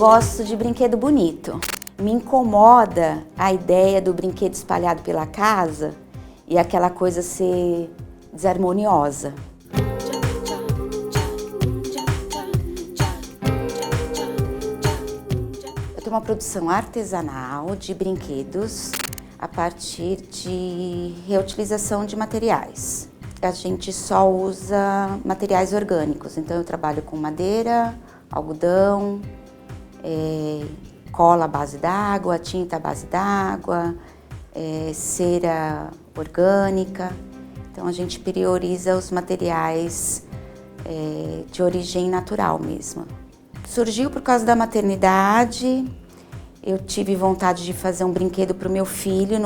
gosto de brinquedo bonito. Me incomoda a ideia do brinquedo espalhado pela casa e aquela coisa ser desarmoniosa. Eu tenho uma produção artesanal de brinquedos a partir de reutilização de materiais. A gente só usa materiais orgânicos, então eu trabalho com madeira, algodão, cola à base d'água, tinta à base d'água, cera orgânica. Então a gente prioriza os materiais de origem natural mesmo. Surgiu por causa da maternidade. Eu tive vontade de fazer um brinquedo para o meu filho,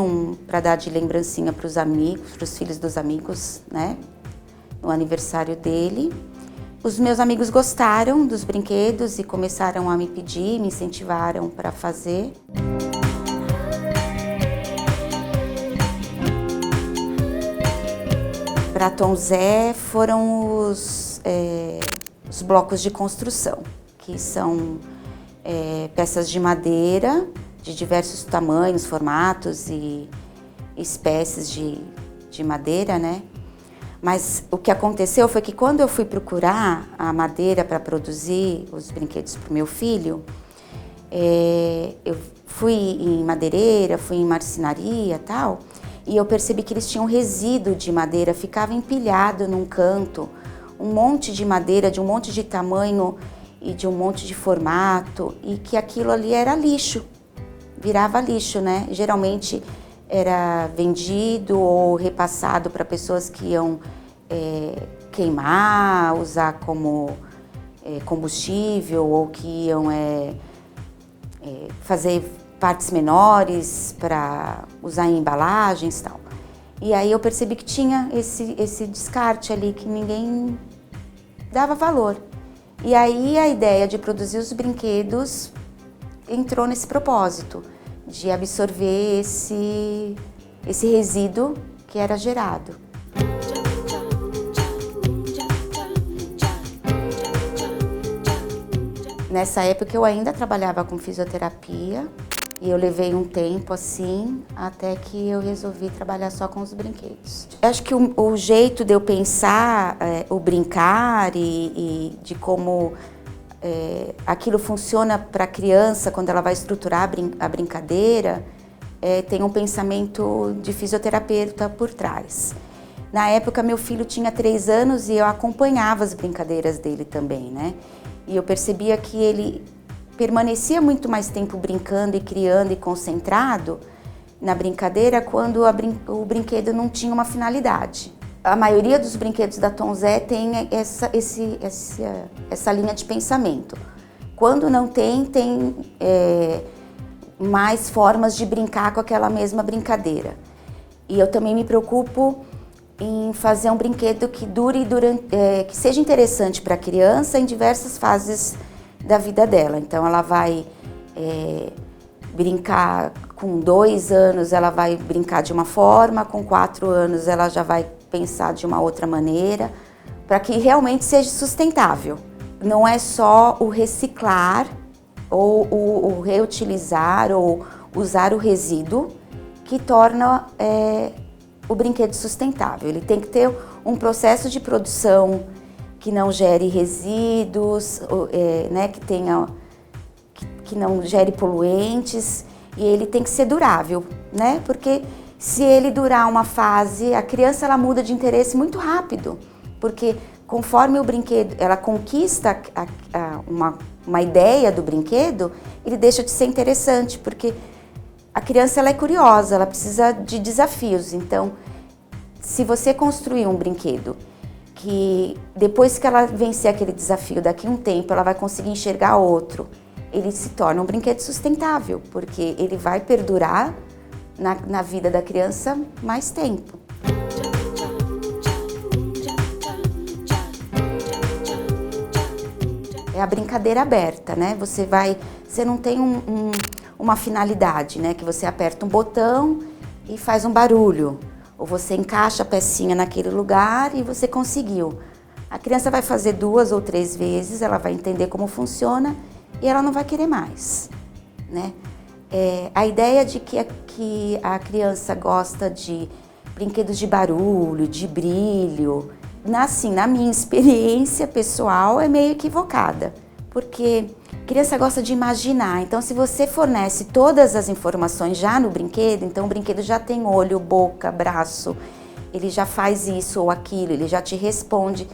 para dar de lembrancinha para os amigos, para os filhos dos amigos, né? No aniversário dele. Os meus amigos gostaram dos brinquedos e começaram a me pedir, me incentivaram para fazer. Para Tom Zé foram os blocos de construção, que são peças de madeira de diversos tamanhos, formatos e espécies de madeira, né? Mas o que aconteceu foi que quando eu fui procurar a madeira para produzir os brinquedos para o meu filho, eu fui em madeireira, fui em marcenaria e tal, e eu percebi que eles tinham resíduo de madeira, ficava empilhado num canto, um monte de madeira de um monte de tamanho e de um monte de formato, e que aquilo ali era lixo, virava lixo, né? Geralmente era vendido ou repassado para pessoas que iam queimar, usar como combustível, ou que iam fazer partes menores para usar em embalagens e tal. E aí eu percebi que tinha esse descarte ali que ninguém dava valor. E aí a ideia de produzir os brinquedos entrou nesse propósito, de absorver esse resíduo que era gerado. Nessa época eu ainda trabalhava com fisioterapia e eu levei um tempo assim até que eu resolvi trabalhar só com os brinquedos. Eu acho que o jeito de eu pensar o brincar e de como aquilo funciona para a criança quando ela vai estruturar a brincadeira, tem um pensamento de fisioterapeuta por trás. Na época, meu filho tinha 3 anos e eu acompanhava as brincadeiras dele também, né? E eu percebia que ele permanecia muito mais tempo brincando e criando e concentrado na brincadeira quando o brinquedo não tinha uma finalidade. A maioria dos brinquedos da Tom Zé tem essa linha de pensamento. Quando não tem mais formas de brincar com aquela mesma brincadeira. E eu também me preocupo em fazer um brinquedo que que seja interessante para a criança em diversas fases da vida dela. Então ela vai brincar com 2 anos, ela vai brincar de uma forma, com 4 anos ela já vai pensar de uma outra maneira, para que realmente seja sustentável. Não é só o reciclar ou o reutilizar ou usar o resíduo que torna o brinquedo sustentável. Ele tem que ter um processo de produção que não gere resíduos, né, que não gere poluentes, e ele tem que ser durável, né? Porque se ele durar uma fase, a criança ela muda de interesse muito rápido, porque conforme o brinquedo, ela conquista uma ideia do brinquedo, ele deixa de ser interessante, porque a criança ela é curiosa, ela precisa de desafios. Então, se você construir um brinquedo que depois que ela vencer aquele desafio, daqui a um tempo ela vai conseguir enxergar outro, ele se torna um brinquedo sustentável, porque ele vai perdurar na vida da criança mais tempo. É a brincadeira aberta, né? Você não tem uma finalidade, né? Que você aperta um botão e faz um barulho. Ou você encaixa a pecinha naquele lugar e você conseguiu. A criança vai fazer 2 ou 3 vezes, ela vai entender como funciona e ela não vai querer mais, né? A ideia de que a criança gosta de brinquedos de barulho, de brilho, na minha experiência pessoal, é meio equivocada, porque a criança gosta de imaginar. Então, se você fornece todas as informações já no brinquedo, então o brinquedo já tem olho, boca, braço, ele já faz isso ou aquilo, ele já te responde.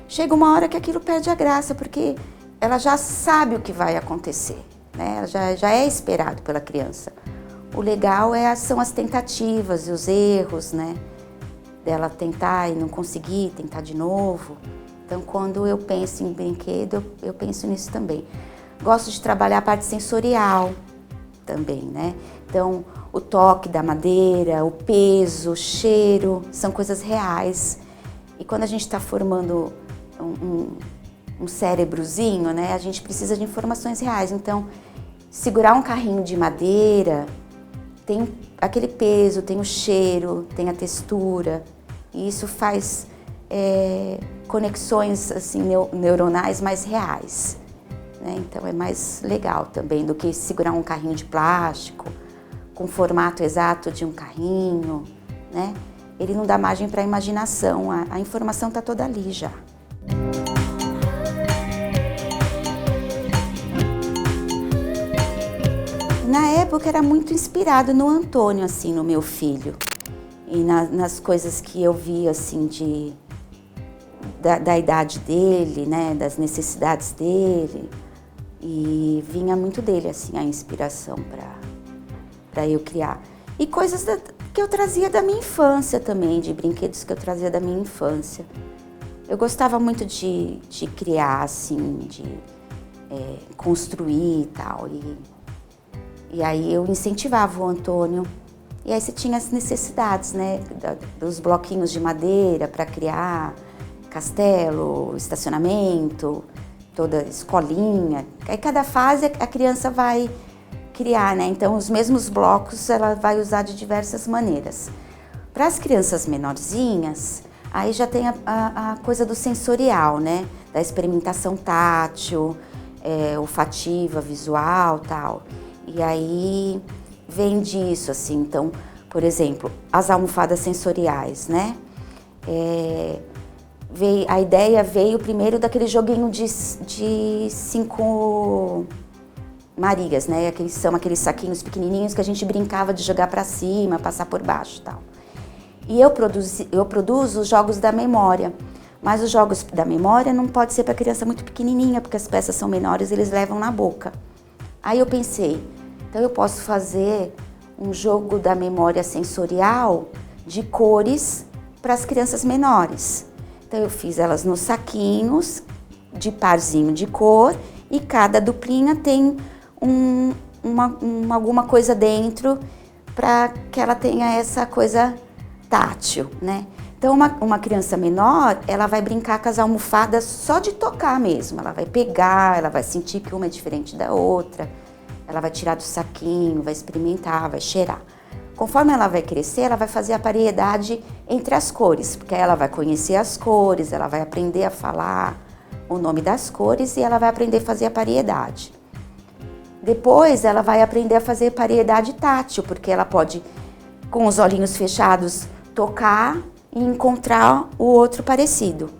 Chega uma hora que aquilo perde a graça, porque ela já sabe o que vai acontecer, né? Já é esperado pela criança. O legal são as tentativas e os erros, né? Dela tentar e não conseguir, tentar de novo. Então, quando eu penso em brinquedo, eu penso nisso também. Gosto de trabalhar a parte sensorial também, né? Então, o toque da madeira, o peso, o cheiro, são coisas reais. E quando a gente está formando um cérebrozinho, né? A gente precisa de informações reais. Então, segurar um carrinho de madeira tem aquele peso, tem o cheiro, tem a textura, e isso faz conexões assim, neuronais mais reais, né? Então é mais legal também do que segurar um carrinho de plástico com o formato exato de um carrinho, né? Ele não dá margem para a imaginação, a informação está toda ali já. Na época era muito inspirado no Antônio, assim, no meu filho. E nas coisas que eu via, assim, da idade dele, né, das necessidades dele. E vinha muito dele, assim, a inspiração para eu criar. E coisas que eu trazia da minha infância também, de brinquedos que eu trazia da minha infância. Eu gostava muito de criar, assim, de construir e tal. E aí eu incentivava o Antônio. E aí você tinha as necessidades, né, dos bloquinhos de madeira para criar castelo, estacionamento, toda escolinha. Aí cada fase a criança vai criar, né? Então os mesmos blocos ela vai usar de diversas maneiras. Para as crianças menorzinhas, aí já tem a coisa do sensorial, né? Da experimentação tátil, olfativa, visual, tal. E aí vem disso, assim, então, por exemplo, as almofadas sensoriais, né? A ideia veio primeiro daquele joguinho de 5 Marias, né? São aqueles saquinhos pequenininhos que a gente brincava de jogar para cima, passar por baixo e tal. E eu produzo os jogos da memória, mas os jogos da memória não pode ser para criança muito pequenininha, porque as peças são menores e eles levam na boca. Aí eu pensei, então eu posso fazer um jogo da memória sensorial de cores para as crianças menores. Então eu fiz elas nos saquinhos de parzinho de cor e cada duplinha tem alguma coisa dentro para que ela tenha essa coisa tátil, né? Então uma criança menor, ela vai brincar com as almofadas só de tocar mesmo. Ela vai pegar, ela vai sentir que uma é diferente da outra. Ela vai tirar do saquinho, vai experimentar, vai cheirar. Conforme ela vai crescer, ela vai fazer a paridade entre as cores, porque ela vai conhecer as cores, ela vai aprender a falar o nome das cores e ela vai aprender a fazer a paridade. Depois ela vai aprender a fazer paridade tátil, porque ela pode, com os olhinhos fechados, tocar e encontrar o outro parecido.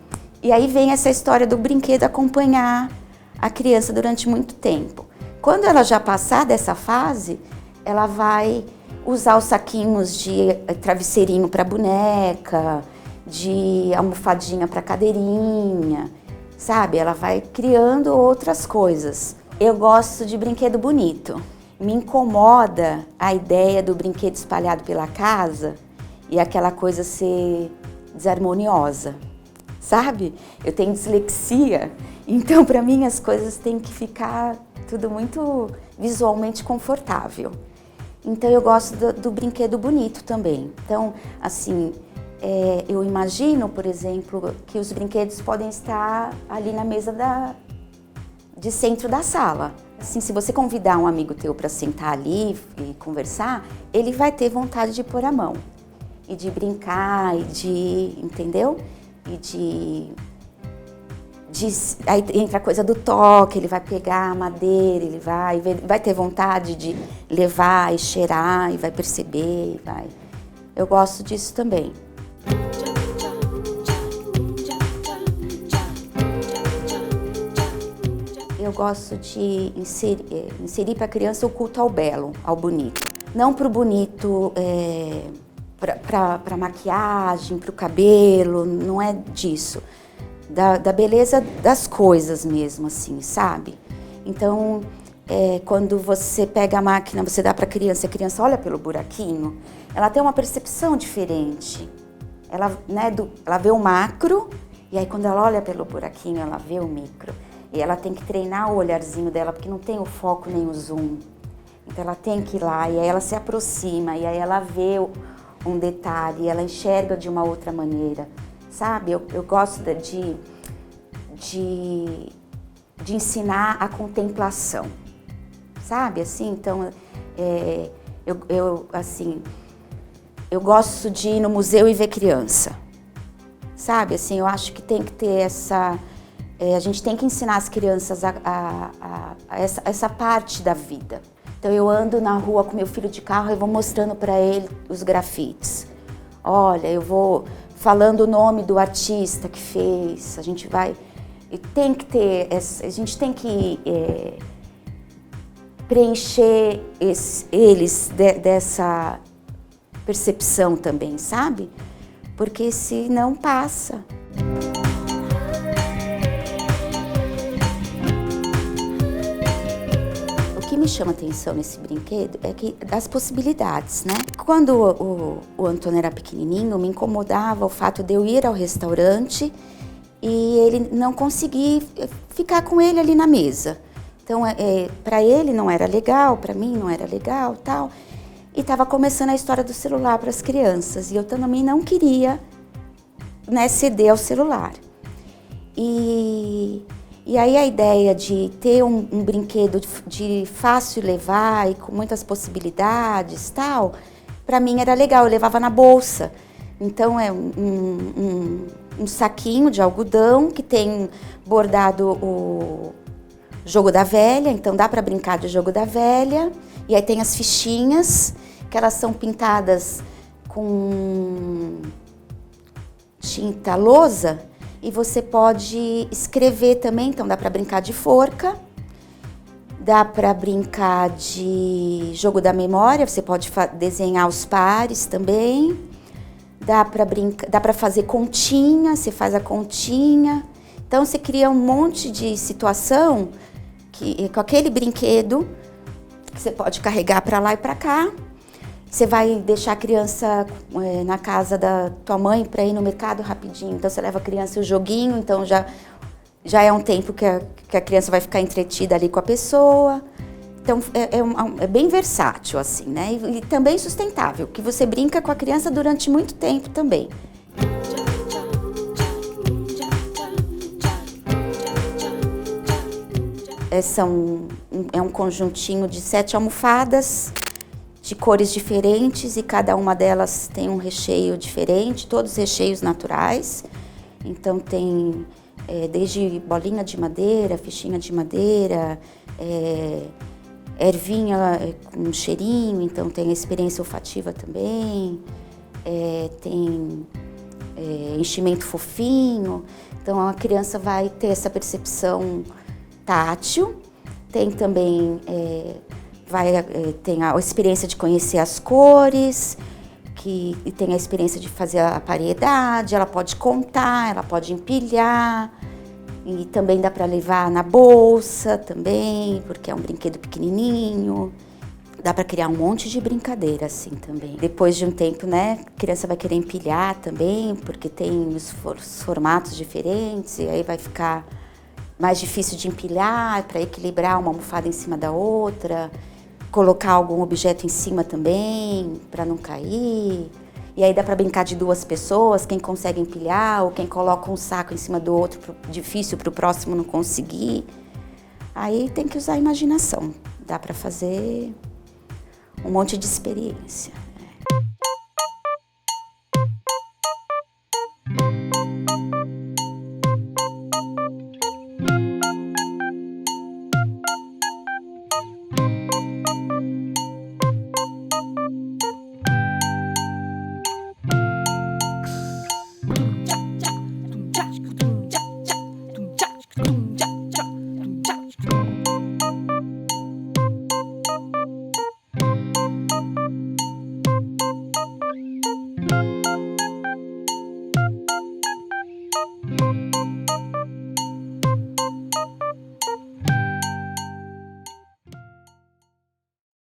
E aí vem essa história do brinquedo acompanhar a criança durante muito tempo. Quando ela já passar dessa fase, ela vai usar os saquinhos de travesseirinho para boneca, de almofadinha para cadeirinha, sabe? Ela vai criando outras coisas. Eu gosto de brinquedo bonito. Me incomoda a ideia do brinquedo espalhado pela casa e aquela coisa ser desarmoniosa, sabe? Eu tenho dislexia, então para mim as coisas têm que ficar tudo muito visualmente confortável. Então eu gosto do brinquedo bonito também. Então, assim, eu imagino, por exemplo, que os brinquedos podem estar ali na mesa de centro da sala. Assim, se você convidar um amigo teu para sentar ali e conversar, ele vai ter vontade de pôr a mão e de brincar e de, entendeu? E de Aí entra a coisa do toque, ele vai pegar a madeira, ele vai ter vontade de levar e cheirar, e vai perceber, Eu gosto disso também. Eu gosto de inserir para a criança o culto ao belo, ao bonito. Não para o bonito, para maquiagem, para o cabelo, não é disso. Da beleza das coisas mesmo, assim, sabe? Então, quando você pega a máquina, você dá para a criança olha pelo buraquinho, ela tem uma percepção diferente. Ela vê o macro, e aí quando ela olha pelo buraquinho, ela vê o micro. E ela tem que treinar o olharzinho dela, porque não tem o foco nem o zoom. Então ela tem que ir lá, e aí ela se aproxima, e aí ela vê um detalhe, ela enxerga de uma outra maneira. Sabe, eu gosto de ensinar a contemplação, sabe, assim, então, eu gosto de ir no museu e ver criança, sabe, assim, eu acho que tem que ter a gente tem que ensinar as crianças essa parte da vida. Então eu ando na rua com meu filho de carro e vou mostrando para ele os grafites. Olha, eu vou falando o nome do artista que fez, a gente tem que preencher eles dessa percepção também, sabe? Porque se não passa. O que me chama atenção nesse brinquedo é que das possibilidades, né? Quando o Antônio era pequenininho, me incomodava o fato de eu ir ao restaurante e ele não conseguir ficar com ele ali na mesa. Então, para ele não era legal, para mim não era legal, tal. E estava começando a história do celular para as crianças e eu também não queria, né, ceder ao celular. E aí a ideia de ter um brinquedo de fácil levar e com muitas possibilidades, tal, para mim era legal, eu levava na bolsa. Então é um saquinho de algodão que tem bordado o jogo da velha, então dá para brincar de jogo da velha. E aí tem as fichinhas, que elas são pintadas com tinta lousa. E você pode escrever também, então dá para brincar de forca, dá para brincar de jogo da memória, você pode desenhar os pares também, dá para fazer continha, você faz a continha. Então você cria um monte de situação com aquele brinquedo que você pode carregar para lá e para cá. Você vai deixar a criança na casa da tua mãe para ir no mercado rapidinho. Então, você leva a criança e o joguinho. Então, já é um tempo que a criança vai ficar entretida ali com a pessoa. Então, é bem versátil, assim, né? E também sustentável, que você brinca com a criança durante muito tempo também. É um conjuntinho de 7 almofadas, de cores diferentes, e cada uma delas tem um recheio diferente, todos recheios naturais. Então tem desde bolinha de madeira, fichinha de madeira, ervinha com cheirinho, então tem a experiência olfativa também, tem enchimento fofinho, então a criança vai ter essa percepção tátil, tem também tem a experiência de conhecer as cores, e tem a experiência de fazer a paridade, ela pode contar, ela pode empilhar, e também dá para levar na bolsa também, porque é um brinquedo pequenininho. Dá para criar um monte de brincadeira assim também. Depois de um tempo, né, a criança vai querer empilhar também, porque tem os formatos diferentes, e aí vai ficar mais difícil de empilhar, para equilibrar uma almofada em cima da outra. Colocar algum objeto em cima também, para não cair. E aí dá para brincar de 2 pessoas, quem consegue empilhar, ou quem coloca um saco em cima do outro, difícil para o próximo não conseguir. Aí tem que usar a imaginação, dá para fazer um monte de experiência.